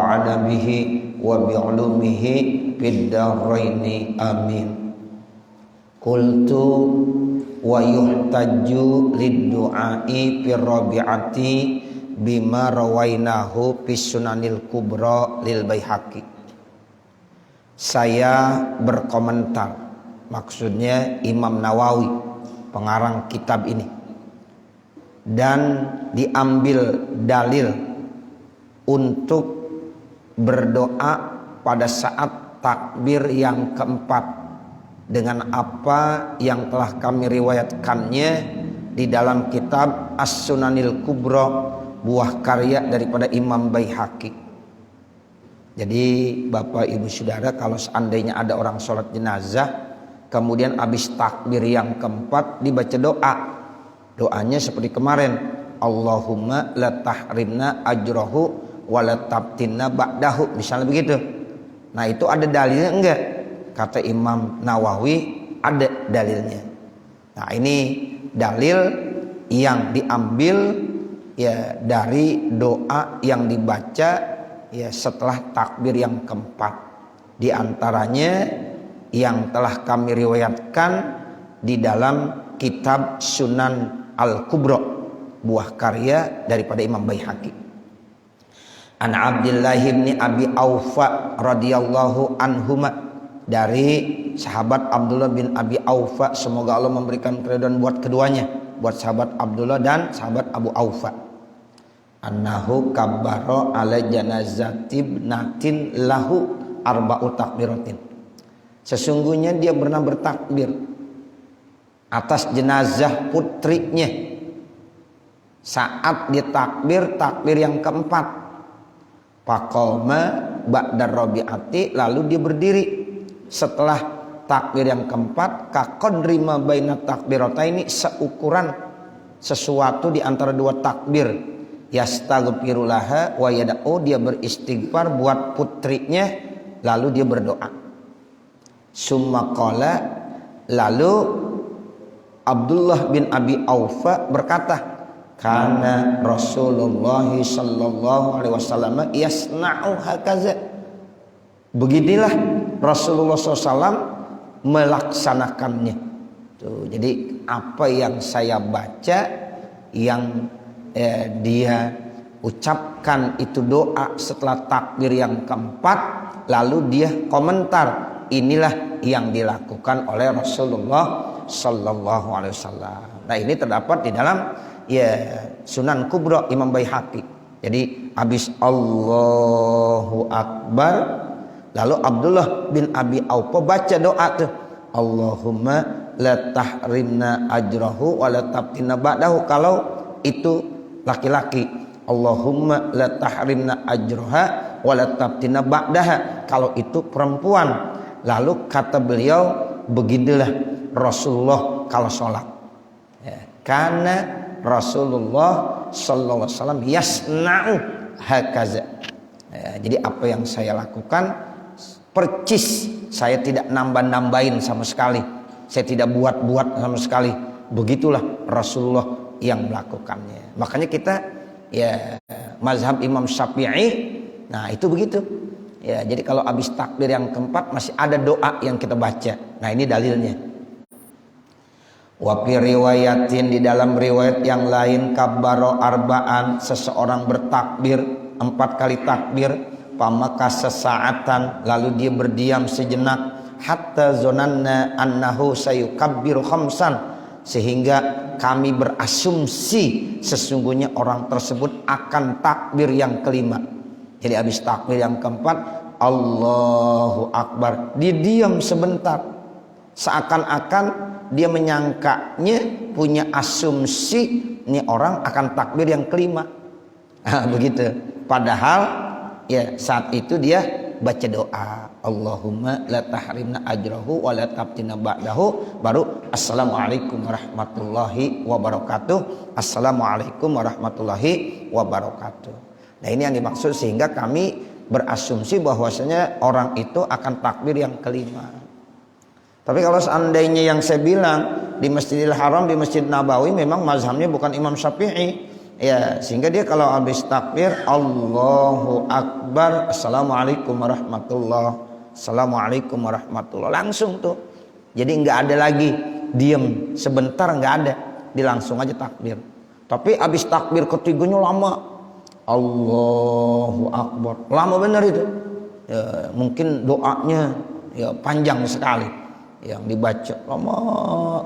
ala bihi wa bi'ulumihi fid daraini amin. Qultu wa yuhtaju lid-du'ai fir rabi'ati bima rawainahu fis sunanil kubra lil Baihaqi. Saya berkomentar, maksudnya Imam Nawawi pengarang kitab ini, dan diambil dalil untuk berdoa pada saat takbir yang keempat dengan apa yang telah kami riwayatkannya di dalam kitab As-Sunanil Kubra, buah karya daripada Imam Baihaqi. Jadi Bapak Ibu Saudara, kalau seandainya ada orang sholat jenazah kemudian habis takbir yang keempat dibaca doa, doanya seperti kemarin, Allahumma la tahrimna ajrahu wala tabtinna ba'dahu, misalnya begitu. Nah, itu ada dalilnya enggak? Kata Imam Nawawi ada dalilnya. Nah, ini dalil yang diambil ya dari doa yang dibaca ya setelah takbir yang keempat. Di antaranya yang telah kami riwayatkan di dalam kitab Sunan Al-Kubra, buah karya daripada Imam Baihaqi. An Abdullah bin Abi Aufa radhiyallahu anhuma, dari sahabat Abdullah bin Abi Aufa, semoga Allah memberikan keridhaan buat keduanya, buat sahabat Abdullah dan sahabat Abu Aufa. Annahu kabbara ala janazati ibnatin lahu arba'u takbiratin. Sesungguhnya dia pernah bertakbir atas jenazah putrinya saat dia takbir yang keempat. Faqama ba'da rabi'ati, lalu dia berdiri setelah takbir yang keempat, kaqadri ma baina takbirataini, seukuran sesuatu di antara dua takbir. Yastaghfiru laha wa yad'u, dia beristighfar buat putrinya lalu dia berdoa. Summa qala, lalu Abdullah bin Abi Aufa berkata, karena Rasulullah sallallahu alaihi wasallam yasna'u hakaza, beginilah Rasulullah SAW melaksanakannya. Tuh, jadi apa yang saya baca, yang dia ucapkan itu doa setelah takbir yang keempat, lalu dia komentar, inilah yang dilakukan oleh Rasulullah sallallahu alaihi wasallam. Nah, ini terdapat di dalam Sunan Kubra Imam Baihaqi. Jadi habis Allahu Akbar, lalu Abdullah bin Abi Aufa baca doa tuh, Allahumma la tahrimna ajrahu wa la tabtinna ba'dahu. Kalau itu laki-laki, Allahumma la tahrimna ajraha wa la tabtinna ba'daha. Kalau itu perempuan, lalu kata beliau, beginilah Rasulullah kalau sholat, karena Rasulullah sallallahu alaihi wasallam yasna'u hakaza. Jadi apa yang saya lakukan percis, saya tidak nambah-nambahin sama sekali, saya tidak buat-buat sama sekali. Begitulah Rasulullah yang melakukannya. Makanya kita mazhab Imam Syafi'i, nah itu begitu. Jadi kalau habis takbir yang keempat masih ada doa yang kita baca. Nah, ini dalilnya. Wa fi riwayatin, di dalam riwayat yang lain, kabbaro arba'an, seseorang bertakbir 4 kali takbir, pamaka sesaatan, lalu dia berdiam sejenak, hatta zonanna annahu sayukabbiru khamsan, sehingga kami berasumsi sesungguhnya orang tersebut akan takbir yang kelima. Jadi habis takbir yang keempat, Allahu Akbar, dia diam sebentar, seakan-akan dia menyangkanya, punya asumsi ini orang akan takbir yang kelima. Begitu. Padahal saat itu dia baca doa, Allahumma la tahrimna ajrahu wa la tabtinna ba'dahu, baru assalamualaikum warahmatullahi wabarakatuh, assalamualaikum warahmatullahi wabarakatuh. Nah, ini yang dimaksud, sehingga kami berasumsi bahwasanya orang itu akan takbir yang kelima. Tapi kalau seandainya yang saya bilang di Masjidil Haram, di Masjid Nabawi, memang mazhabnya bukan Imam Syafi'i, Ya, sehingga dia kalau habis takbir Allahu Akbar, Assalamualaikum warahmatullah, Assalamualaikum warahmatullah, langsung tuh. Jadi nggak ada lagi diem sebentar, nggak ada, dia langsung aja takbir. Tapi habis takbir ketiganya lama, Allahu Akbar, lama bener itu. Ya, mungkin doanya ya panjang sekali yang dibaca, lama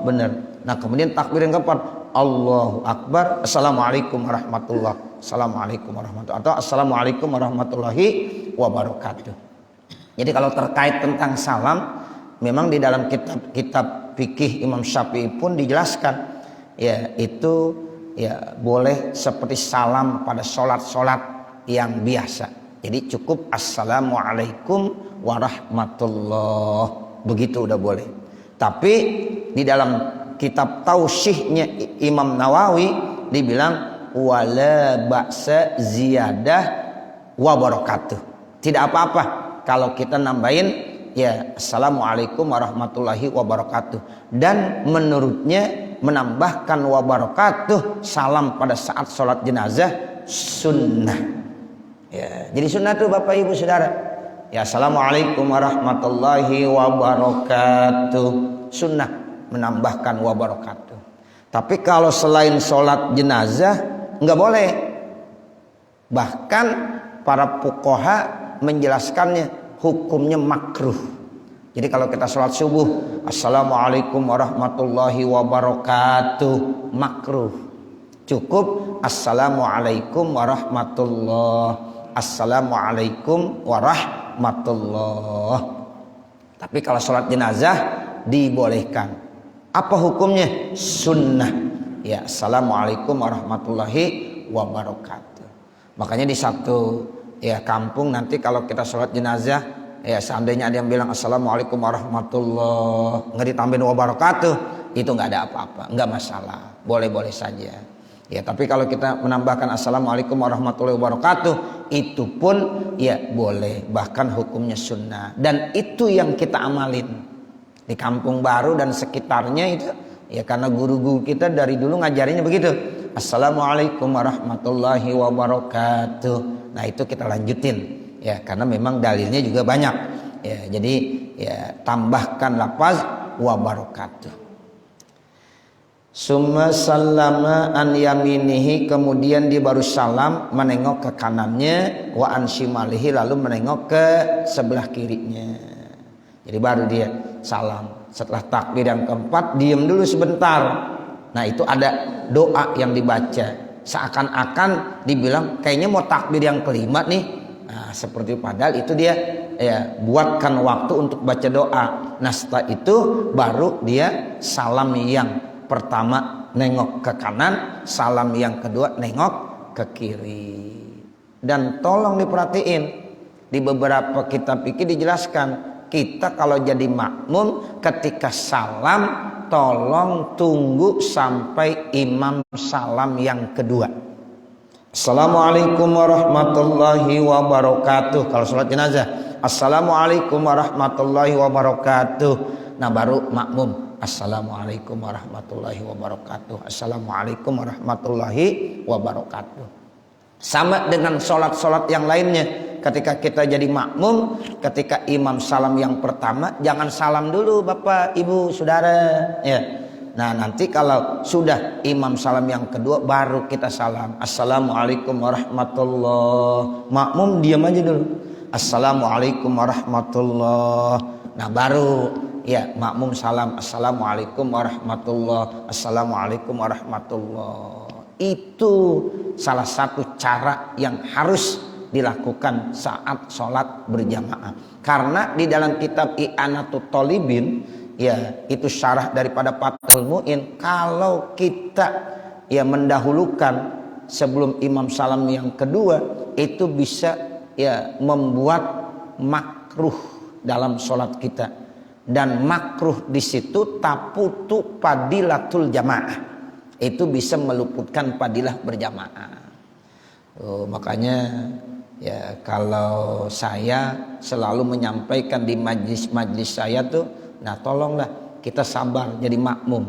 bener. Nah kemudian takbir yang keempat, Allahu Akbar, Assalamualaikum warahmatullah, Assalamualaikum warahmatullah, atau Assalamualaikum warahmatullahi wabarakatuh. Jadi kalau terkait tentang salam, memang di dalam kitab fikih Imam Syafi'i pun dijelaskan, ya itu ya boleh seperti salam pada sholat-sholat yang biasa. Jadi cukup Assalamualaikum warahmatullah, begitu udah boleh. Tapi di dalam kitab Taushihnya Imam Nawawi dibilang wala ba'sa ziyadah wa barakatuh. Tidak apa-apa kalau kita nambahin ya Assalamualaikum warahmatullahi wabarakatuh. Dan menurutnya menambahkan wabarakatuh salam pada saat sholat jenazah sunnah. Ya, jadi sunnah tuh Bapak Ibu Saudara. Ya Assalamualaikum warahmatullahi wabarakatuh, sunnah menambahkan wabarakatuh. Tapi kalau selain sholat jenazah nggak boleh. Bahkan para fuqaha menjelaskannya hukumnya makruh. Jadi kalau kita sholat subuh Assalamualaikum warahmatullahi wabarakatuh, makruh. Cukup Assalamualaikum warahmatullah, Assalamualaikum warahmatullah. Tapi kalau sholat jenazah dibolehkan. Apa hukumnya? Sunnah. Ya Assalamualaikum warahmatullahi wabarakatuh. Makanya di satu ya kampung nanti kalau kita sholat jenazah, ya seandainya ada yang bilang Assalamualaikum warahmatullah nggak ditambahin wabarakatuh, itu nggak ada apa-apa, nggak masalah, boleh-boleh saja. Ya tapi kalau kita menambahkan Assalamualaikum warahmatullahi wabarakatuh, itu pun ya boleh, bahkan hukumnya sunnah. Dan itu yang kita amalin di Kampung Baru dan sekitarnya itu, ya karena guru-guru kita dari dulu ngajarinnya begitu, Assalamualaikum warahmatullahi wabarakatuh. Nah itu kita lanjutin ya karena memang dalilnya juga banyak ya. Jadi ya tambahkan lafaz wabarakatuh. Summa sallama an yaminihi, kemudian dia baru salam menengok ke kanannya, wa an shimalihi, lalu menengok ke sebelah kirinya. Jadi baru dia salam. Setelah takbir yang keempat diam dulu sebentar. Nah itu ada doa yang dibaca, seakan-akan dibilang kayaknya mau takbir yang kelima nih. Nah seperti padahal itu dia ya buatkan waktu untuk baca doa. Nah setelah itu baru dia salam yang pertama nengok ke kanan, salam yang kedua nengok ke kiri. Dan tolong diperhatiin, di beberapa kitab fikih dijelaskan, kita kalau jadi makmum ketika salam tolong tunggu sampai imam salam yang kedua. Assalamualaikum warahmatullahi wabarakatuh. Kalau sholat jenazah Assalamualaikum warahmatullahi wabarakatuh. Nah baru makmum Assalamualaikum warahmatullahi wabarakatuh, Assalamualaikum warahmatullahi wabarakatuh. Sama dengan sholat-sholat yang lainnya. Ketika kita jadi makmum, ketika imam salam yang pertama, jangan salam dulu Bapak Ibu Saudara ya. Nah nanti kalau sudah imam salam yang kedua baru kita salam Assalamualaikum warahmatullahi. Makmum diam aja dulu Assalamualaikum warahmatullahi. Nah baru ya makmum salam Assalamualaikum warahmatullah, Assalamualaikum warahmatullah. Itu salah satu cara yang harus dilakukan saat sholat berjamaah. Karena di dalam kitab I'anatut Thalibin ya itu syarah daripada Fathul Mu'in, kalau kita ya mendahulukan sebelum imam salam yang kedua, itu bisa ya membuat makruh dalam sholat kita. Dan makruh di situ taputu padilatul jamaah, itu bisa meluputkan padilah berjamaah. Makanya ya kalau saya selalu menyampaikan di majlis-majlis saya tuh, nah tolonglah kita sabar jadi makmum.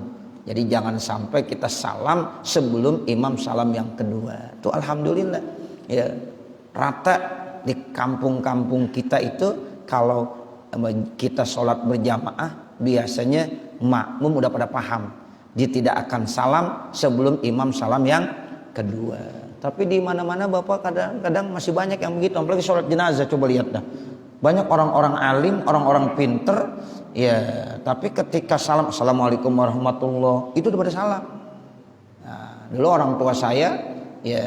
Jadi jangan sampai kita salam sebelum imam salam yang kedua. Itu alhamdulillah ya, rata di kampung-kampung kita itu kalau kita sholat berjamaah biasanya makmum udah pada paham, dia tidak akan salam sebelum imam salam yang kedua. Tapi di mana-mana Bapak kadang-kadang masih banyak yang begitu, apalagi sholat jenazah. Coba lihat dah, banyak orang-orang alim, orang-orang pinter ya, tapi ketika salam assalamualaikum warahmatullah itu udah pada salam. Nah, dulu orang tua saya ya,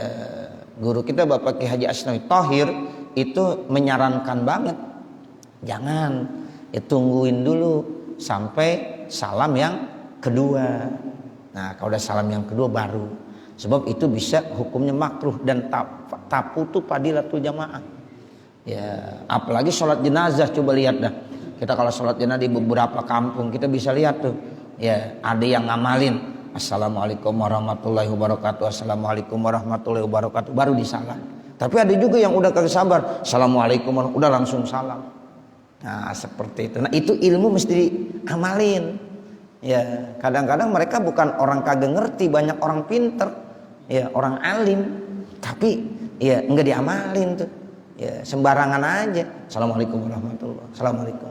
guru kita Bapak Ki Haji Asnawi Thohir itu menyarankan banget, jangan ya, tungguin dulu sampai salam yang kedua. Nah kalau udah salam yang kedua baru, sebab itu bisa hukumnya makruh dan taputu padilatul jamaah ya. Apalagi sholat jenazah, coba lihat dah, kita kalau sholat jenazah di beberapa kampung kita bisa lihat tuh ya, ada yang ngamalin assalamualaikum warahmatullahi wabarakatuh, assalamualaikum warahmatullahi wabarakatuh, baru disalam. Tapi ada juga yang udah kagak sabar, assalamualaikum udah langsung salam. Nah seperti itu. Nah itu ilmu mesti diamalin ya. Kadang-kadang mereka bukan orang kagak ngerti, banyak orang pinter ya, orang alim, tapi ya enggak diamalin tuh ya, sembarangan aja. Assalamualaikum warahmatullahi, assalamualaikum.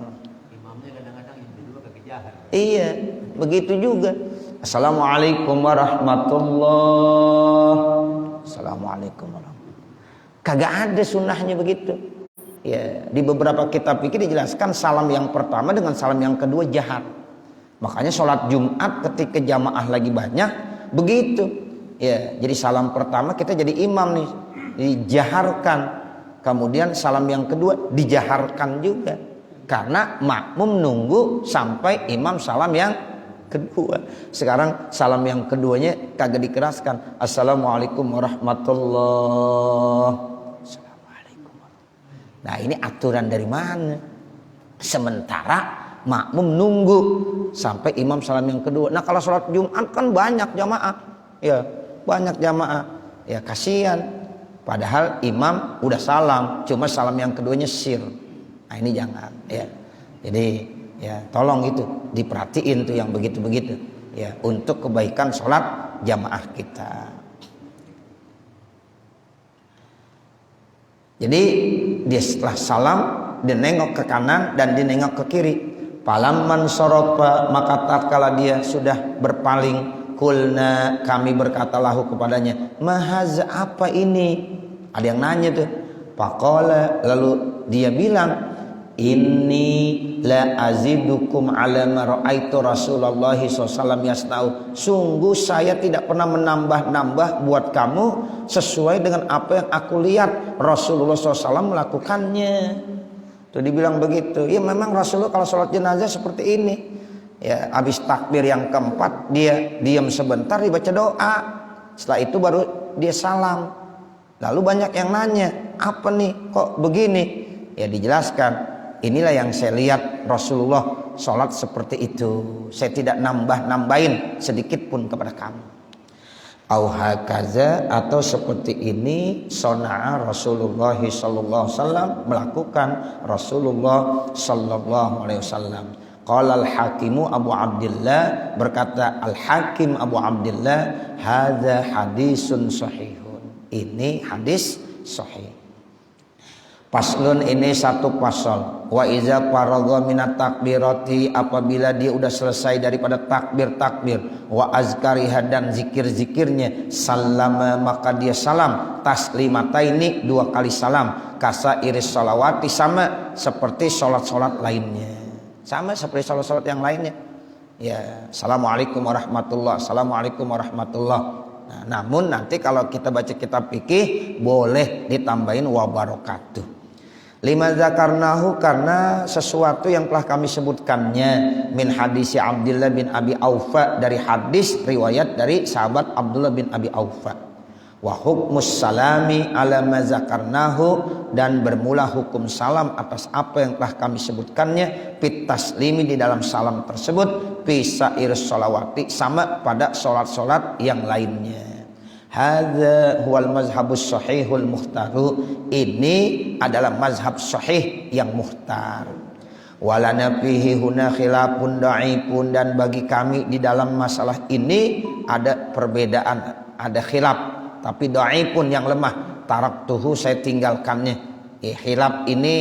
Imamnya kadang-kadang yang kedua kagak jahat. Iya begitu juga, assalamualaikum warahmatullahi, assalamualaikum warahmatullahi. Kagak ada sunnahnya begitu ya. Di beberapa kitab fikih dijelaskan salam yang pertama dengan salam yang kedua jahat. Makanya sholat Jumat ketika jamaah lagi banyak begitu ya, jadi salam pertama kita jadi imam nih dijaharkan, kemudian salam yang kedua dijaharkan juga, karena makmum nunggu sampai imam salam yang kedua. Sekarang salam yang keduanya kagak dikeraskan, assalamualaikum warahmatullahi. Nah ini aturan dari mana? Sementara makmum nunggu sampai imam salam yang kedua. Nah kalau sholat Jumat kan banyak jamaah ya, banyak jamaah ya, kasihan. Padahal imam udah salam, cuma salam yang keduanya sir. Nah ini jangan ya. Jadi ya tolong itu diperhatiin tuh yang begitu-begitu ya, untuk kebaikan sholat jamaah kita. Jadi dia setelah salam dia nengok ke kanan dan dia nengok ke kiri. Palamman sorofa, maka tatkala dia sudah berpaling, kulna, kami berkata lahu kepadanya, mahaza, apa ini? Ada yang nanya tuh. Faqala, lalu dia bilang, inni la azidukum ala ma ra'aitu Rasulullah SAW yasna'u. Sungguh saya tidak pernah menambah-nambah buat kamu sesuai dengan apa yang aku lihat Rasulullah SAW melakukannya. Tuh dibilang begitu. Ya memang Rasulullah kalau sholat jenazah seperti ini. Ya habis takbir yang keempat dia diam sebentar dibaca doa. Setelah itu baru dia salam. Lalu banyak yang nanya, apa nih kok begini? Ya dijelaskan, inilah yang saya lihat Rasulullah sholat seperti itu. Saya tidak nambah-nambahin sedikit pun kepada kamu. Au hakaza, atau seperti ini sona'a Rasulullah sallallahu alaihi wasallam, melakukan Rasulullah sallallahu alaihi wasallam. Qala al-Hakimu Abu Abdillah, berkata Al-Hakim Abu Abdillah, hadza hadisun sahihun. Ini hadis sahih. Paslun, ini satu pasal. Wa iza faragha minat takbirati, apabila dia udah selesai daripada takbir-takbir, wa azkariha, dan zikir-zikirnya, sallama, maka dia salam, taslimataini, 2 kali salam, kasa iris sholawati, sama seperti sholat-sholat lainnya, sama seperti sholat-sholat yang lainnya ya. Assalamualaikum warahmatullah, assalamualaikum warahmatullah. Nah, namun nanti kalau kita baca kitab fikih boleh ditambahin wabarakatuh. Lima zakarnahu, karena sesuatu yang telah kami sebutkannya, min hadisi Abdullah bin Abi Aufa, dari hadis riwayat dari sahabat Abdullah bin Abi Aufa. Wa hukmus salami ala ma zakarnahu, dan bermula hukum salam atas apa yang telah kami sebutkannya, fit taslimi, di dalam salam tersebut, fi sair sholawati, sama pada sholat-sholat yang lainnya. Hadza huwal mazhabus sahihul mukhtaru, ini adalah mazhab sahih yang mukhtar. Walana fihi huna khilafun dhaifun, dan bagi kami di dalam masalah ini ada perbedaan, ada khilaf tapi dhaifun yang lemah. Taraktuhu, saya tinggalkannya. Khilaf ini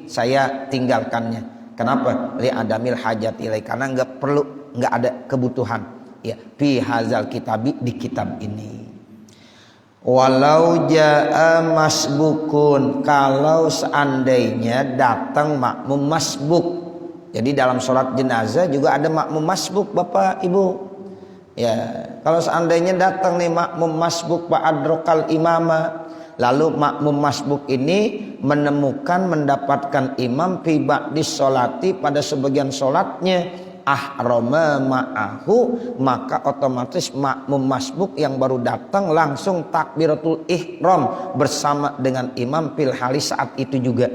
saya tinggalkannya. Kenapa? Li adamil hajat ilai, karena enggak ada kebutuhan ya fi hazal kitabi, di kitab ini. Walau jaa masbukun, kalau seandainya datang makmum masbuk. Jadi dalam sholat jenazah juga ada makmum masbuk Bapak Ibu. Ya, kalau seandainya datang nih makmum masbuk ba'adrokal imama, lalu makmum masbuk ini menemukan, mendapatkan imam fi ba'dis sholati, pada sebagian sholatnya, ahrama ma'ahu, maka otomatis makmum masbuk yang baru datang langsung takbiratul ihram bersama dengan imam fil hali, saat itu juga.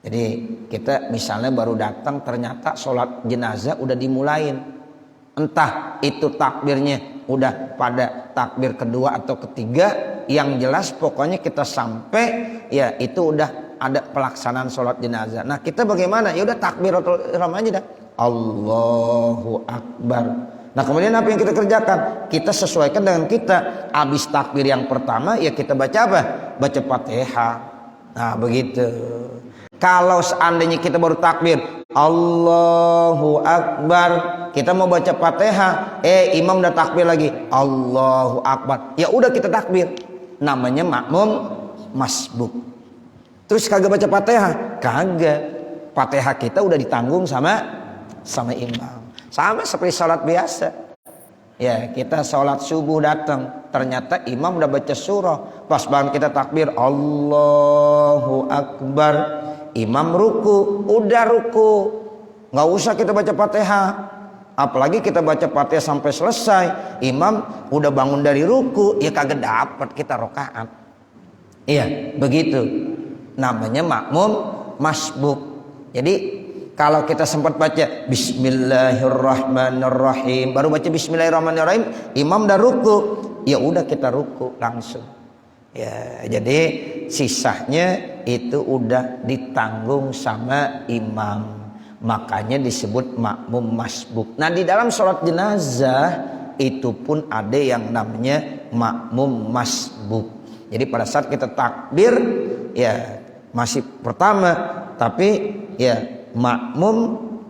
Jadi kita misalnya baru datang, ternyata sholat jenazah udah dimulain, entah itu takbirnya udah pada takbir kedua atau ketiga, yang jelas pokoknya kita sampai ya itu udah ada pelaksanaan sholat jenazah. Nah kita bagaimana? Ya udah takbiratul ihram aja dah, Allahu Akbar. Nah kemudian apa yang kita kerjakan? Kita sesuaikan dengan kita. Habis takbir yang pertama ya kita baca apa? Baca Fatihah. Nah begitu. Kalau seandainya kita baru takbir Allahu Akbar, kita mau baca Fatihah, imam udah takbir lagi Allahu Akbar, ya udah kita takbir, namanya makmum masbuk. Terus kagak baca Fatihah? Kagak. Fatihah kita udah ditanggung sama imam. Sama seperti sholat biasa. Ya, kita sholat subuh datang, ternyata imam udah baca surah. Pas banget kita takbir Allahu Akbar, imam ruku, udah ruku, nggak usah kita baca Fatihah. Apalagi kita baca Fatihah sampai selesai, imam udah bangun dari ruku, ya kagak dapat kita rakaat. Iya, begitu. Namanya makmum masbuk. Jadi kalau kita sempat baca Bismillahirrahmanirrahim, baru baca Bismillahirrahmanirrahim, imam udah ruku, ya udah kita ruku langsung. Ya, jadi sisanya itu udah ditanggung sama imam. Makanya disebut makmum masbuk. Nah, di dalam sholat jenazah itu pun ada yang namanya makmum masbuk. Jadi pada saat kita takbir ya masih pertama, tapi ya makmum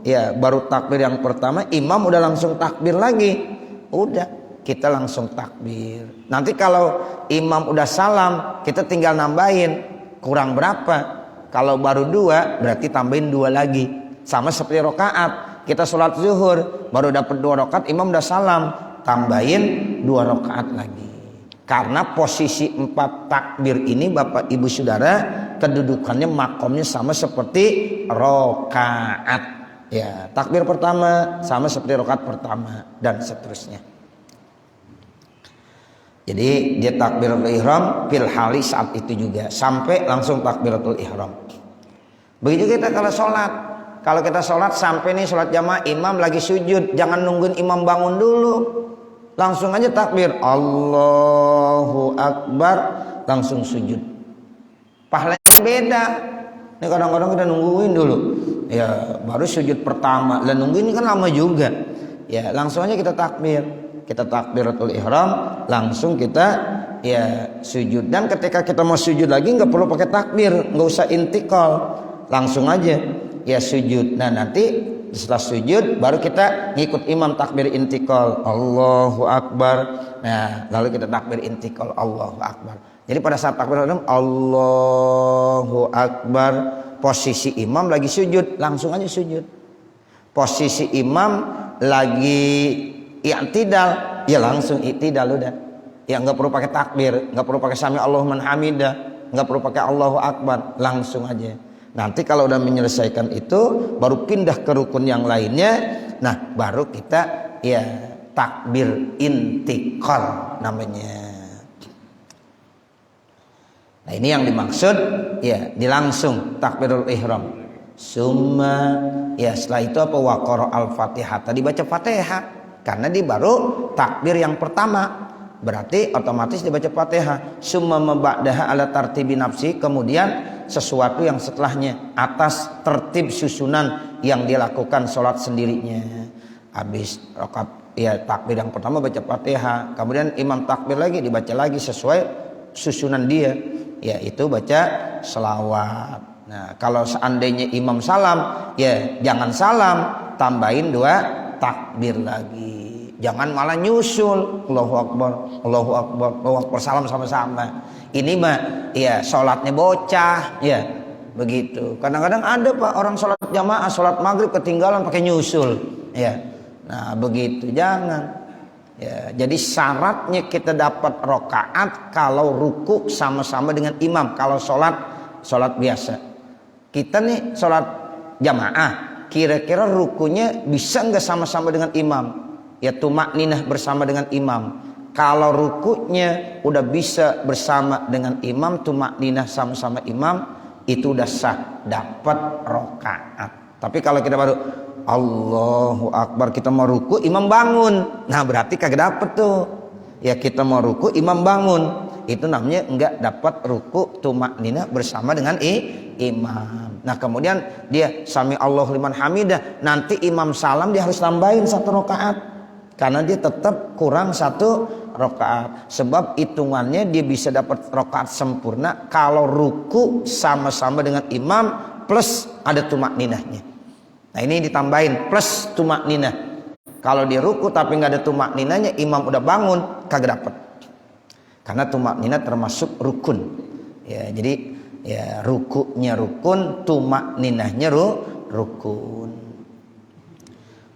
ya baru takbir yang pertama, imam udah langsung takbir lagi. Udah kita langsung takbir. Nanti kalau imam udah salam, kita tinggal nambahin. Kurang berapa? Kalau baru 2 berarti tambahin 2 lagi. Sama seperti rakaat. Kita sholat zuhur baru dapat 2 rakaat, imam udah salam, tambahin 2 rakaat lagi. Karena posisi 4 takbir ini Bapak Ibu Saudara, kedudukannya makomnya sama seperti rakaat. Ya, takbir pertama sama seperti rakaat pertama dan seterusnya. Jadi dia takbiratul ihram fil hali, saat itu juga sampai langsung takbiratul ihram. Begitu kita kalau sholat. Kalau kita sholat sampai nih sholat jamaah, imam lagi sujud, jangan nungguin imam bangun dulu. Langsung aja takbir Allahu Akbar, langsung sujud. Pahalanya beda. Ini kadang-kadang kita nungguin dulu. Ya, baru sujud pertama. Dan nungguin ini kan lama juga. Ya, langsung aja kita takbir. Kita takbiratul ihram, langsung kita ya sujud. Dan ketika kita mau sujud lagi nggak perlu pakai takbir, nggak usah intikal, langsung aja ya sujud. Nah nanti setelah sujud baru kita ngikut imam takbir intikal Allahu Akbar. Nah lalu kita takbir intikal Allahu Akbar. Jadi pada saat takbir Allahu Akbar, posisi imam lagi sujud, langsung aja sujud. Posisi imam lagi i'tidal, ya langsung i'tidal udah. Ya nggak perlu pakai takbir, nggak perlu pakai sami Allahu man hamidah, nggak perlu pakai Allahu Akbar, langsung aja. Nanti kalau udah menyelesaikan itu baru pindah ke rukun yang lainnya. Nah baru kita ya takbir intikal namanya. Nah ini yang dimaksud ya dilangsung takbirul ihram. Summa ya setelah itu apa, waqara al-fatihah, tadi baca Fatihah karena dia baru takbir yang pertama, berarti otomatis dibaca Fatihah. Summa mabadaha ala tartibi nafsi, kemudian sesuatu yang setelahnya atas tertib susunan yang dia lakukan sholat sendirinya. Habis rakaat ya takbir yang pertama baca Fatihah, kemudian imam takbir lagi dibaca lagi sesuai susunan dia, yaitu baca selawat. Nah, kalau seandainya imam salam, ya jangan salam, tambahin 2 takbir lagi. Jangan malah nyusul, Allahu Akbar, Allahu Akbar, Allahu Akbar, salam sama-sama. Ini mah ya sholatnya bocah, ya begitu. Kadang-kadang ada Pak orang sholat jamaah, sholat maghrib ketinggalan pakai nyusul, ya. Nah begitu, jangan. Ya, jadi syaratnya kita dapat rakaat kalau ruku sama-sama dengan imam. Kalau sholat biasa, kita nih sholat jamaah, kira-kira rukunya bisa nggak sama-sama dengan imam? Ya tumakninah bersama dengan imam. Kalau rukunya udah bisa bersama dengan imam, tumakninah sama-sama imam, itu udah sah, dapat rakaat. Tapi kalau kita baru Allahu Akbar, kita mau ruku, imam bangun, nah berarti kagak dapet tuh. Ya kita mau ruku, imam bangun, itu namanya enggak dapat ruku tumakninah bersama dengan imam. Nah kemudian dia sami Allahu liman hamidah, nanti imam salam dia harus tambahin 1 rakaat, karena dia tetap kurang 1 rakaat. Sebab hitungannya dia bisa dapat rakaat sempurna kalau ruku sama-sama dengan imam plus ada tumakninahnya. Nah ini ditambahin plus tumakninah. Kalau dia ruku tapi nggak ada tumakninahnya, imam udah bangun, kagak dapet. Karena tumakninah termasuk rukun. Ya jadi ya rukunya rukun, tumakninahnya rukun.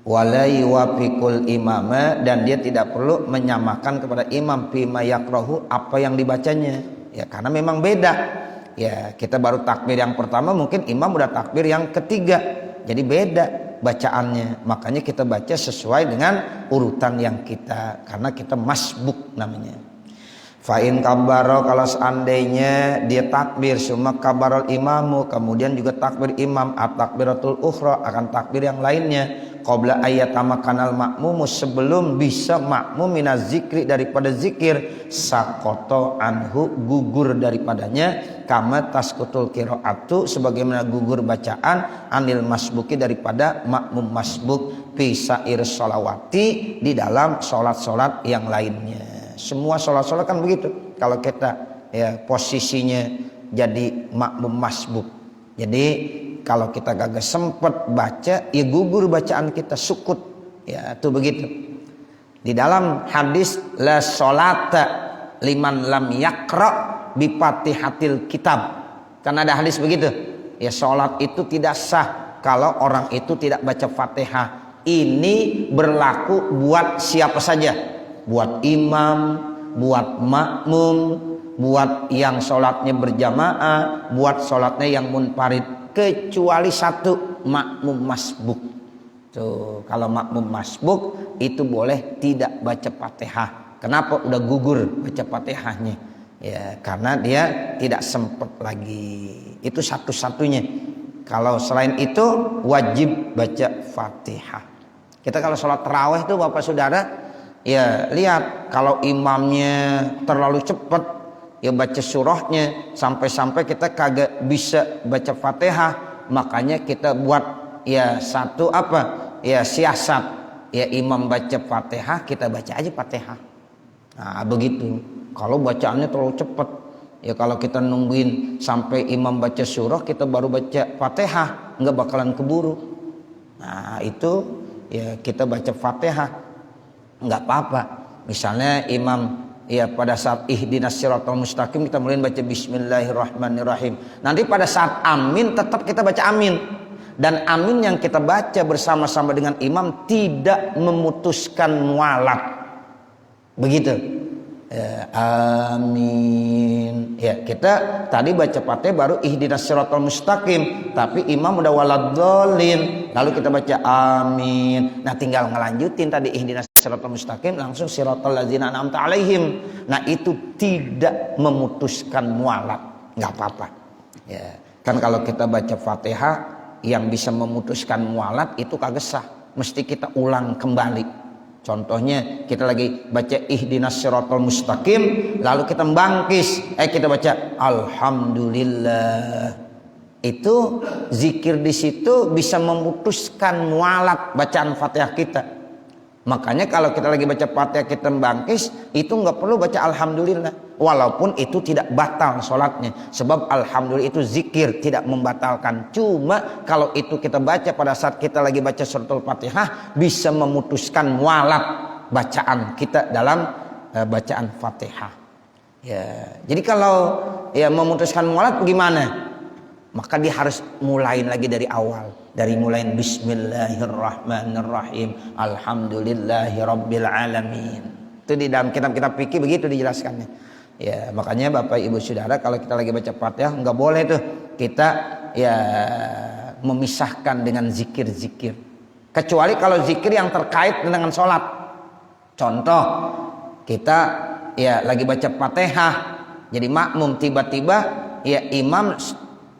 Wala yuwafiqul imama, dan dia tidak perlu menyamakan kepada imam fima yakrahu, apa yang dibacanya. Ya karena memang beda. Ya kita baru takbir yang pertama, mungkin imam udah takbir yang ketiga. Jadi beda bacaannya, makanya kita baca sesuai dengan urutan yang kita, karena kita masbuk namanya. Fa'in kabbaro, kalau seandainya dia takbir summa kabbarol imamu, kemudian juga takbir imam, at-takbiratul ukhra, akan takbir yang lainnya, qabla ayatama kanal makmumu, sebelum bisa makmum minaz zikri, daripada zikir, sakoto anhu, gugur daripadanya, kama taskutul qiraatu, sebagaimana gugur bacaan, anil masbuki, daripada makmum masbuk, fi sair sholawati, di dalam sholat-sholat yang lainnya. Semua sholat-sholat kan begitu. Kalau kita ya posisinya jadi makmum masbuk, jadi kalau kita gak sempet baca, ya gugur bacaan kita, sukut. Ya itu begitu. Di dalam hadis la sholata liman lam yakra bi fatihatil kitab, kan ada hadis begitu. Ya sholat itu tidak sah kalau orang itu tidak baca Fatihah. Ini berlaku buat siapa saja. Buat imam, buat makmum, buat yang sholatnya berjamaah, buat sholatnya yang munfarid, kecuali 1, makmum masbuk. Tuh, kalau makmum masbuk itu boleh tidak baca Fatihah. Kenapa? Udah gugur baca Fatihahnya. Ya, karena dia tidak sempat lagi. Itu satu-satunya. Kalau selain itu wajib baca Fatihah. Kita kalau sholat tarawih tuh Bapak Saudara, ya lihat kalau imamnya terlalu cepat, ya baca surahnya sampai-sampai kita kagak bisa baca Fatihah, makanya kita buat ya satu ya siasat, ya imam baca Fatihah, kita baca aja Fatihah. Nah begitu. Kalau bacaannya terlalu cepat, ya kalau kita nungguin sampai imam baca surah kita baru baca Fatihah, nggak bakalan keburu. Nah itu ya kita baca Fatihah nggak apa-apa. Misalnya imam ya pada saat ihdinas siratal mustaqim kita mulai baca bismillahirrahmanirrahim. Nanti pada saat amin tetap kita baca amin. Dan amin yang kita baca bersama-sama dengan imam tidak memutuskan mualat. Begitu. Ya, amin. Ya, kita tadi baca Fatihah baru ihdinas siratal mustaqim, tapi imam udah waladhdallin, lalu kita baca amin. Nah, tinggal ngelanjutin tadi ihdinas siratal mustaqim langsung siratal ladzina an'amta alaihim. Nah, itu tidak memutuskan mualat, nggak apa-apa. Ya, kan kalau kita baca Fatihah yang bisa memutuskan mualat itu kagak sah, mesti kita ulang kembali. Contohnya kita lagi baca ihdinas siratal mustaqim, lalu kita bangkis, kita baca alhamdulillah. Itu zikir di situ bisa memutuskan mualat bacaan Fatihah kita. Makanya kalau kita lagi baca Fatihah kita bangkis, itu nggak perlu baca alhamdulillah. Walaupun itu tidak batal sholatnya. Sebab alhamdulillah itu zikir, tidak membatalkan. Cuma kalau itu kita baca pada saat kita lagi baca suratul Fatihah, bisa memutuskan mualat bacaan kita dalam bacaan Fatihah. Ya, jadi kalau ya memutuskan mualat gimana? Maka dia harus mulain lagi dari awal. Dari mulain Bismillahirrahmanirrahim. Alhamdulillahirabbil alamin. Itu di dalam kitab-kitab fikih begitu dijelaskannya. Ya, makanya Bapak Ibu Saudara kalau kita lagi baca Fatihah nggak boleh tuh kita ya memisahkan dengan zikir-zikir. Kecuali kalau zikir yang terkait dengan sholat. Contoh, kita ya lagi baca Fatihah, jadi makmum tiba-tiba ya imam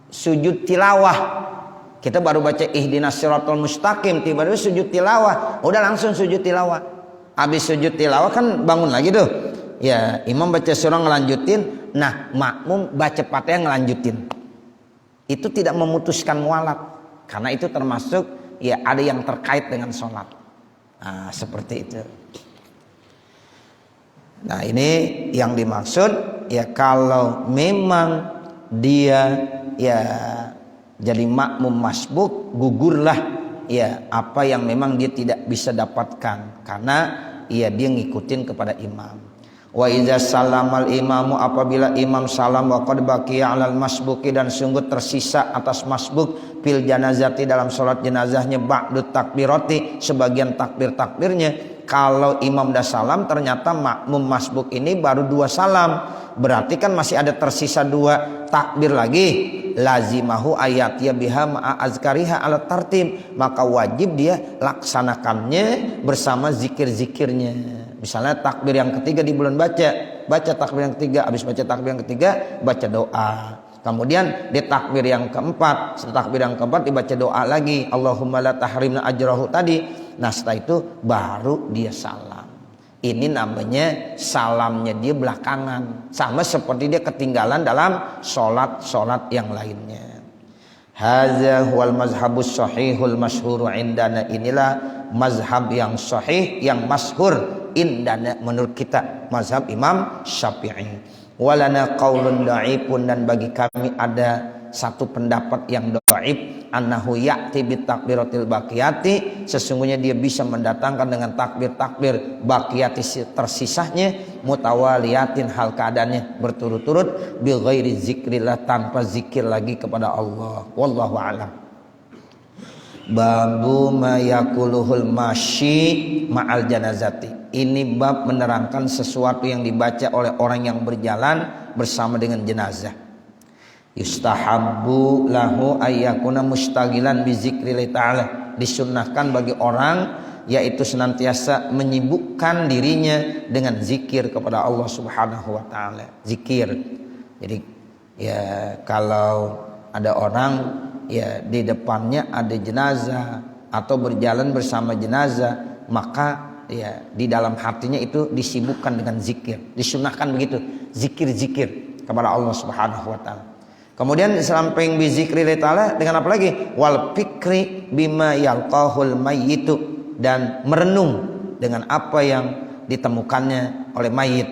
sujud tilawah. Kita baru baca ihdinas siratal mustaqim, tiba-tiba sujud tilawah, udah langsung sujud tilawah. Habis sujud tilawah kan bangun lagi tuh. Ya, imam baca surah ngelanjutin, nah makmum baca Fatihah ngelanjutin. Itu tidak memutuskan mualat, karena itu termasuk ya ada yang terkait dengan sholat. Nah, seperti itu. Nah, ini yang dimaksud ya kalau memang dia ya jadi makmum masbuk, gugurlah ya apa yang memang dia tidak bisa dapatkan karena ya dia ngikutin kepada imam. Wa iza salamal imamu, apabila imam salam wa qad baqiya 'alal masbuki, dan sungguh tersisa atas masbuk fil janazati dalam salat jenazahnya ba'du takbirati, sebagian takbir-takbirnya. Kalau imam dah salam ternyata makmum masbuk ini baru 2 salam, berarti kan masih ada tersisa 2 takbir lagi. Lazimahu ayatiya biha ma'a azkariha ala tartib, maka wajib dia laksanakannya bersama zikir-zikirnya. Misalnya takbir yang ketiga di bulan baca takbir yang ketiga, habis baca takbir yang ketiga baca doa. Kemudian di takbir yang keempat, setelah takbir yang keempat dibaca doa lagi, Allahumma la tahrimna ajrahu tadi. Nah setelah itu baru dia salam. Ini namanya salamnya dia belakangan, sama seperti dia ketinggalan dalam sholat yang lainnya. Hadza huwal mazhabus sahihul masyhur indana, inilah mazhab yang sahih yang masyhur indana menurut kita, mazhab Imam Syafi'i. Walana qaulun dhaifun, dan bagi kami ada satu pendapat yang dhaif, annahu ya'ti bit takbiratil baqiyati, sesungguhnya dia bisa mendatangkan dengan takbir-takbir baqiyati tersisahnya, mutawaliyatin hal keadaannya berturut-turut, bi ghairi zikrillah, tanpa zikir lagi kepada Allah. Wallahu a'lam. Babu ma yaquluhul masyi ma'al janazati. Ini bab menerangkan sesuatu yang dibaca oleh orang yang berjalan bersama dengan jenazah. Yustahabbu lahu ayyakuna mustagilan bi zikrillah ta'ala. Disunnahkan bagi orang yaitu senantiasa menyibukkan dirinya dengan zikir kepada Allah Subhanahu wa taala. Zikir. Jadi ya kalau ada orang ya di depannya ada jenazah atau berjalan bersama jenazah, maka ya di dalam hatinya itu disibukkan dengan zikir. Disunnahkan begitu, zikir-zikir kepada Allah Subhanahu wa taala. Kemudian samping bi zikrillah taala dengan apa lagi? Wal fikri bima yalqahul mayyitu, dan merenung dengan apa yang ditemukannya oleh mayit.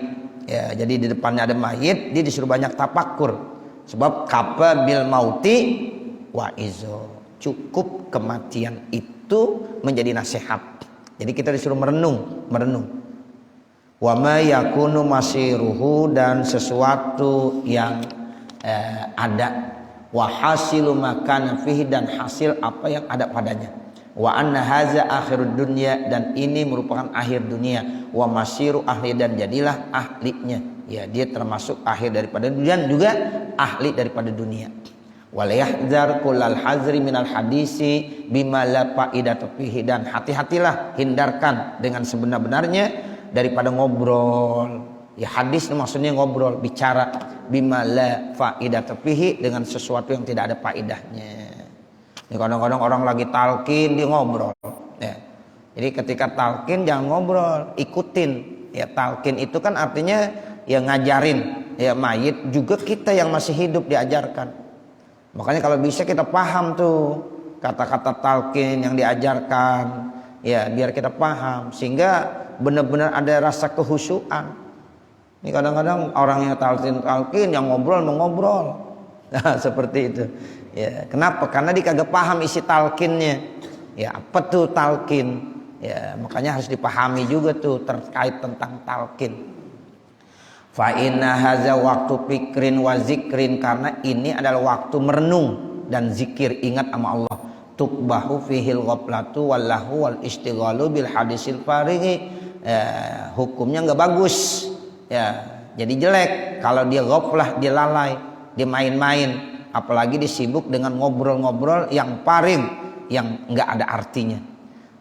Ya, jadi di depannya ada mayit, dia disuruh banyak tafakur. Sebab kafa bil mauti wa izo, cukup kematian itu menjadi nasihat. Jadi kita disuruh merenung. Wa ma yakunu masiruhu, dan sesuatu yang ada, wa hasilu makana fihi, dan hasil apa yang ada padanya. Wa anna haza akhirud dunya, dan ini merupakan akhir dunia. Wa masiru ahli, dan jadilah ahlinya. Ya, dia termasuk akhir daripada dunia, juga ahli daripada dunia. Wal yahdzar kullal hazri minal hadisi bima la faidata fihi, dan hati-hatilah, hindarkan dengan sebenar-benarnya daripada ngobrol. Ya, hadis maksudnya ngobrol, bicara, bima la faidata fihi, dengan sesuatu yang tidak ada faedahnya. Ini kadang-kadang orang lagi talqin dia ngobrol. Ya. Jadi ketika talqin jangan ngobrol, ikutin. Ya, talqin itu kan artinya ya ngajarin. Ya, mayit juga kita yang masih hidup diajarkan. Makanya kalau bisa kita paham tuh kata-kata talqin yang diajarkan, ya biar kita paham sehingga benar-benar ada rasa kehusyuan. Ini kadang-kadang orang yang talqin yang ngobrol. Nah, seperti itu. Ya, kenapa? Karena dia kagak paham isi talqinnya. Ya, apa tuh talqin? Ya, makanya harus dipahami juga tuh terkait tentang talqin. Fa inna hadza waktu pikrin wa zikrin, karena ini adalah waktu merenung dan zikir, ingat sama Allah. Tukbahu fihil ghaflatu wallahu wal istighalu bil hadisil farighi. Hukumnya enggak bagus. Ya, jadi jelek kalau dia ghaflah, dia lalai, dia main-main, apalagi disibuk dengan ngobrol-ngobrol yang paring, yang enggak ada artinya.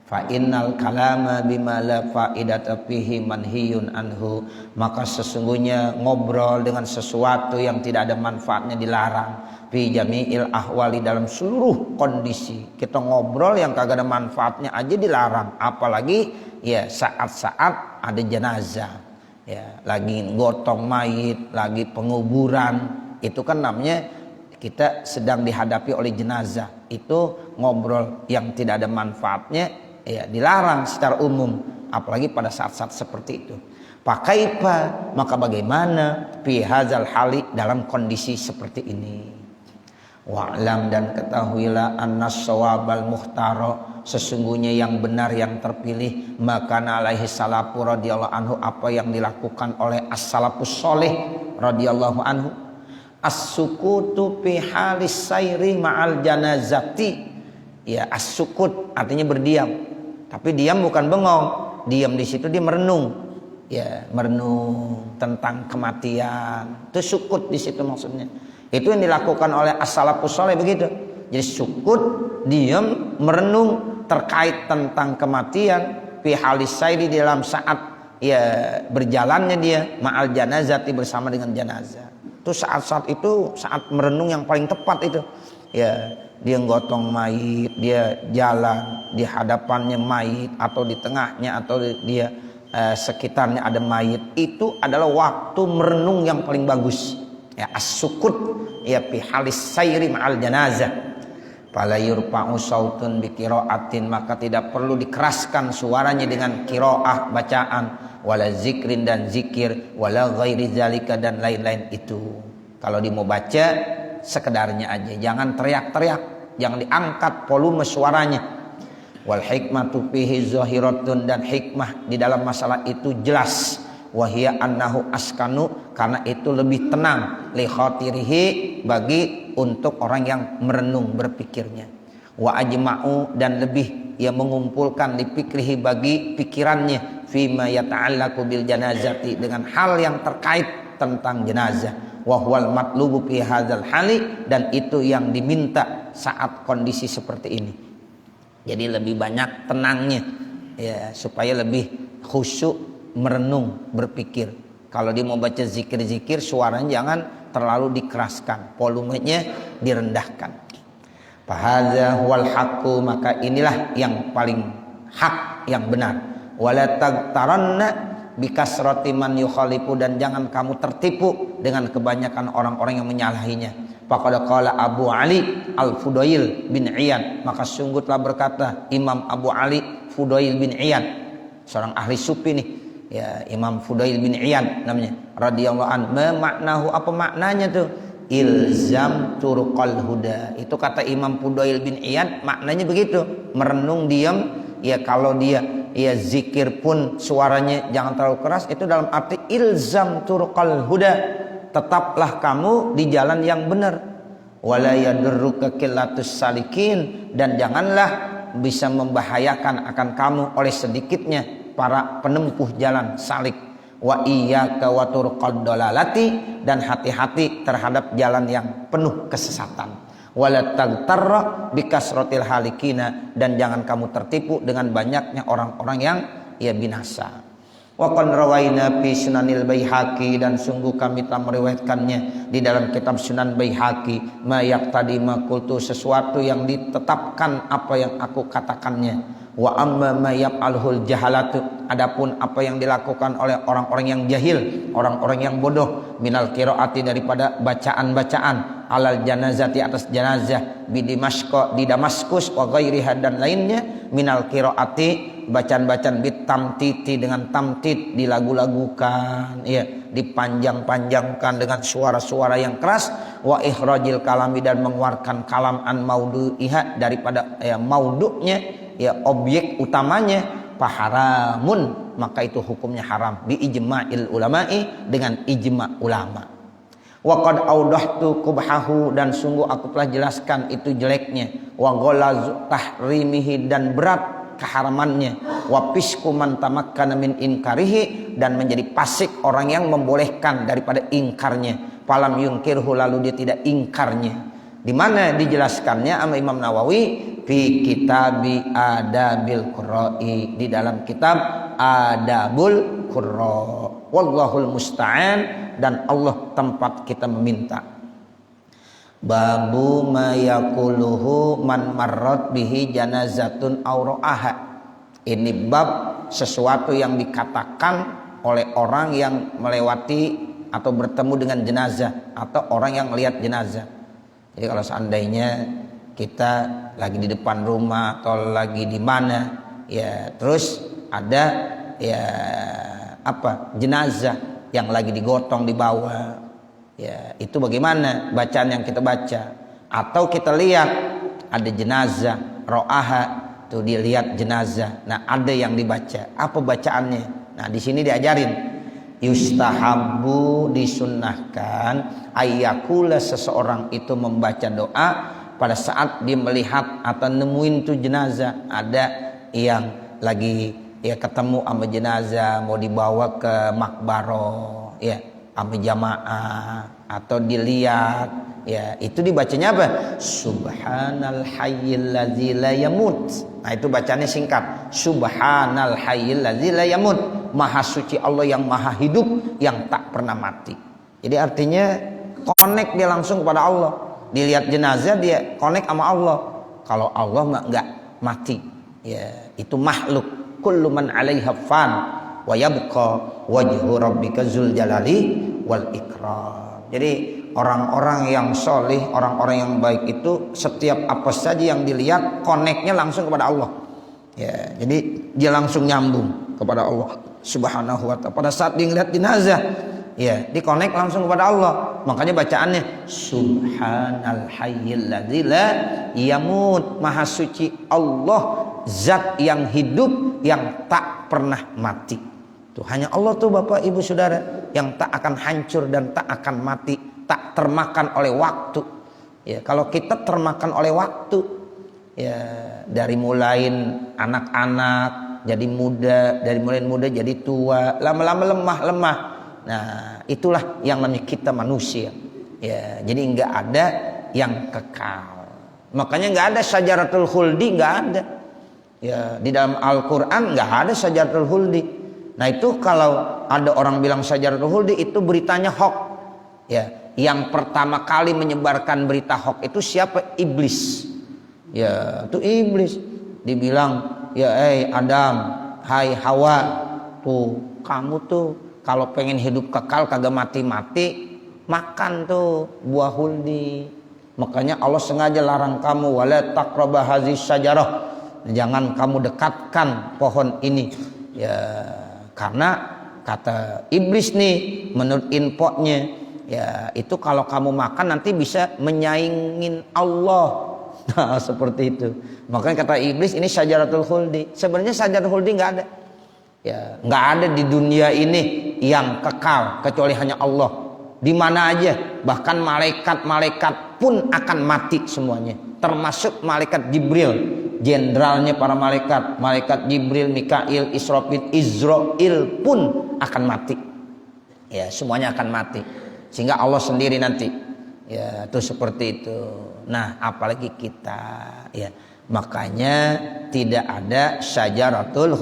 Fa innal kalama bima la faidata fihi manhiyun anhu, maka sesungguhnya ngobrol dengan sesuatu yang tidak ada manfaatnya dilarang. Fi jami'il ahwali, dalam seluruh kondisi kita ngobrol yang kagak ada manfaatnya aja dilarang, apalagi ya saat-saat ada jenazah, ya lagi gotong mayit, lagi penguburan, itu kan namanya kita sedang dihadapi oleh jenazah. Itu ngobrol yang tidak ada manfaatnya ya dilarang secara umum, apalagi pada saat-saat seperti itu. Pakaipa, maka bagaimana fi hadzal hali, dalam kondisi seperti ini. Wa'lam, dan ketahuilah annas shawabal muhtara, sesungguhnya yang benar yang terpilih, maka alaihi salafu radhiyallahu anhu, apa yang dilakukan oleh as-salafus sholih radhiyallahu anhu. As-sukutu fi halis sayri ma'al janazati. Ya, as-sukut artinya berdiam. Tapi diam bukan bengong, diam di situ dia merenung, ya merenung tentang kematian. Itu sukut di situ maksudnya. Itu yang dilakukan oleh as-salafus sholih begitu. Jadi sukut, diam, merenung terkait tentang kematian. Fi halis sayri, di dalam saat ya berjalannya dia ma'al janazati, bersama dengan jenazah. Itu saat-saat itu saat merenung yang paling tepat itu. Ya, dia gotong mayit, dia jalan di hadapannya mayit, atau di tengahnya, atau dia sekitarnya ada mayit. Itu adalah waktu merenung yang paling bagus. Ya, as-sukut ya fi halis sayri ma'al janazah. Fala yurfa'u sautun bi qira'atin, maka tidak perlu dikeraskan suaranya dengan qiraah bacaan, wala zikrin, dan zikir, wala ghairi zalika, dan lain-lain itu. Kalau dia mau baca sekedarnya aja, jangan teriak-teriak, jangan diangkat volume suaranya. Wal hikmatu fihi zahiratun, dan hikmah di dalam masalah itu jelas. Wahia annahu askanu, karena itu lebih tenang, li khatirihi, bagi untuk orang yang merenung berpikirnya. Wa ajma'u, dan lebih ia mengumpulkan li fikrihi, bagi pikirannya, fima yata'allaqu bil janazati, dengan hal yang terkait tentang jenazah. Wahwal matlubu fi hadzal hali, dan itu yang diminta saat kondisi seperti ini. Jadi lebih banyak tenangnya, ya, supaya lebih khusyuk merenung berpikir. Kalau dia mau baca zikir-zikir, suaranya jangan terlalu dikeraskan, volumenya direndahkan. Fahadza huwal haqqu, maka inilah yang paling hak, yang benar. Wala tagtaranna bikasrati man yukhalifu, dan jangan kamu tertipu dengan kebanyakan orang-orang yang menyalahinya. Faqad qala Abu Ali Al-Fudail bin Iyad, maka sungguh telah berkata Imam Abu Ali Fudail bin Iyad, seorang ahli sufi nih, ya, Imam Fudail bin Iyad namanya radhiyallahu an. Maknahu, apa maknanya tuh? Ilzam turuqal huda. Itu kata Imam Fudail bin Iyad, maknanya begitu, merenung, diam. Ya, kalau dia ya zikir pun suaranya jangan terlalu keras, itu dalam arti ilzam turuqal huda, tetaplah kamu di jalan yang benar. Wala yadurruka qillatus salikin, dan janganlah bisa membahayakan akan kamu oleh sedikitnya para penempuh jalan salik. Wa iyyaka wa turqad dalalati, dan hati-hati terhadap jalan yang penuh kesesatan. Wala tagtarra bikasratil halikina, dan jangan kamu tertipu dengan banyaknya orang-orang yang ya binasa. Wa qad rawaina fi Sunanil Baihaqi, dan sungguh kami telah meriwayatkannya di dalam kitab Sunan Baihaqi, ma yaqtadi ma qultu, sesuatu yang ditetapkan apa yang aku katakannya. Wa amma ma yaf'alhul jahalatu, adapun apa yang dilakukan oleh orang-orang yang jahil, orang-orang yang bodoh, minal qiraati, daripada bacaan-bacaan, alal janazati atas jenazah di Damaskus wa ghairiha dan lainnya minal qiraati bacaan-bacaan bitamtiti dengan tamtit dilagu-lagukan ya, dipanjang-panjangkan dengan suara-suara yang keras, wa ikhrajil kalami dan mengeluarkan kalam an maudu'iha daripada maudhu'nya ya, objek utamanya, faharamun maka itu hukumnya haram bi ijma'il ulama'i dengan ijma' ulama. Wa qad audahtu qubhahu dan sungguh aku telah jelaskan itu jeleknya, wa ghalazu tahrimihi dan berat keharamannya, wa fisku man tamakkana min inkarihi dan menjadi fasik orang yang membolehkan daripada ingkarnya, falam yunkirhu lalu dia tidak ingkarnya. Di mana dijelaskannya sama Imam Nawawi fi kitabi adabil qurra'i, di dalam kitab adabul qurra. Wallahul musta'an dan Allah tempat kita meminta. Babu ma yaquluhu man marrat bihi janazatun aw ra'aha. Ini bab sesuatu yang dikatakan oleh orang yang melewati atau bertemu dengan jenazah atau orang yang melihat jenazah. Jadi kalau seandainya kita lagi di depan rumah atau lagi di mana ya, terus ada ya jenazah yang lagi digotong di bawah. Ya, itu bagaimana bacaan yang kita baca? Atau kita lihat ada jenazah, ro'aha, tuh dia lihat jenazah. Nah, ada yang dibaca. Apa bacaannya? Nah, di sini diajarin. Yustahabbu disunnahkan ayyakula seseorang itu membaca doa pada saat dia melihat atau nemuin tuh jenazah. Ada yang lagi ya ketemu sama jenazah mau dibawa ke makbaroh ya, sama jamaah atau dilihat ya, itu dibacanya apa? Subhanal hayyil ladzi la yamut. Nah, itu bacanya singkat. Subhanal hayyil ladzi la yamut. Maha suci Allah yang maha hidup yang tak pernah mati. Jadi artinya connect dia langsung kepada Allah. Dilihat jenazah dia connect sama Allah. Kalau Allah enggak mati. Ya, itu makhluk. Kullu man 'alaiha fan wa yabqa wajhu rabbika dzul jalali wal ikram. Jadi orang-orang yang solih, orang-orang yang baik itu setiap apa saja yang dilihat connect-nya langsung kepada Allah. Ya, jadi dia langsung nyambung kepada Allah Subhanahu wa ta'ala. Pada saat dia ngelihat jenazah, ya, di connect langsung kepada Allah. Makanya bacaannya Subhanal hayyil ladzi la yamut. Maha suci Allah, zat yang hidup yang tak pernah mati. Tuh, hanya Allah tuh Bapak Ibu Saudara yang tak akan hancur dan tak akan mati, tak termakan oleh waktu. Ya, kalau kita termakan oleh waktu, ya dari mulai anak-anak jadi muda, dari mulai muda jadi tua, lama-lama lemah. Nah, itulah yang namanya kita manusia. Ya, jadi enggak ada yang kekal. Makanya enggak ada syajaratul khuldi, enggak ada. Ya, di dalam Al-Qur'an enggak ada syajaratul khuldi. Nah, itu kalau ada orang bilang syajaratul khuldi itu beritanya hoax. Ya, yang pertama kali menyebarkan berita hoax itu siapa? Iblis. Ya, itu iblis. Dibilang, ya Adam, hai Hawa, tuh kamu tuh kalau pengen hidup kekal kagak mati-mati, makan tuh buah huldi. Makanya Allah sengaja larang kamu, wala taqraba haziz syajarah. Jangan kamu dekatkan pohon ini. Ya, karena kata iblis nih, menurut infonya, ya itu kalau kamu makan nanti bisa menyaingin Allah. Nah, seperti itu. Makanya kata iblis ini syajaratul khuldi. Sebenarnya syajaratul khuldi nggak ada. Ya, nggak ada di dunia ini yang kekal kecuali hanya Allah. Di mana aja, bahkan malaikat-malaikat pun akan mati semuanya. Termasuk malaikat Jibril, jenderalnya para malaikat. Malaikat Jibril, Mikail, Israfil, Izrail pun akan mati. Ya, semuanya akan mati. Sehingga Allah sendiri nanti. Ya, itu seperti itu. Nah, apalagi kita, ya. Makanya tidak ada syajaratul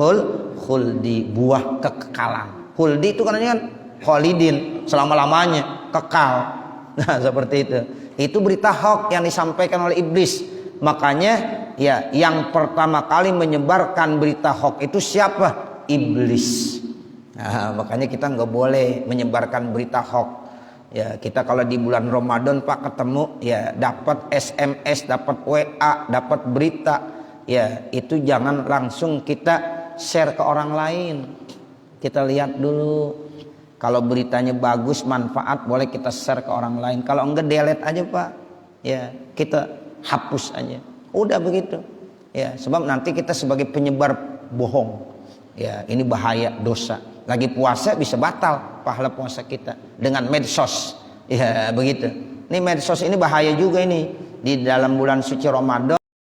khuldi, buah kekekalan. Khuldi itu kan khalidin, selama-lamanya, kekal. Nah, seperti itu. Itu berita hoax yang disampaikan oleh iblis. Makanya ya, yang pertama kali menyebarkan berita hoax itu siapa? Iblis. Nah, makanya kita nggak boleh menyebarkan berita hoax. Ya, kita kalau di bulan Ramadan Pak ketemu ya dapat SMS, dapat WA, dapat berita, ya itu jangan langsung kita share ke orang lain. Kita lihat dulu. Kalau beritanya bagus, manfaat, boleh kita share ke orang lain. Kalau enggak delete aja Pak. Ya, kita hapus aja. Udah begitu. Ya, sebab nanti kita sebagai penyebar bohong. Ya, ini bahaya, dosa. Lagi puasa bisa batal pahala puasa kita dengan medsos. Ya, begitu. Ini medsos ini bahaya juga ini. Di dalam bulan suci Ramadan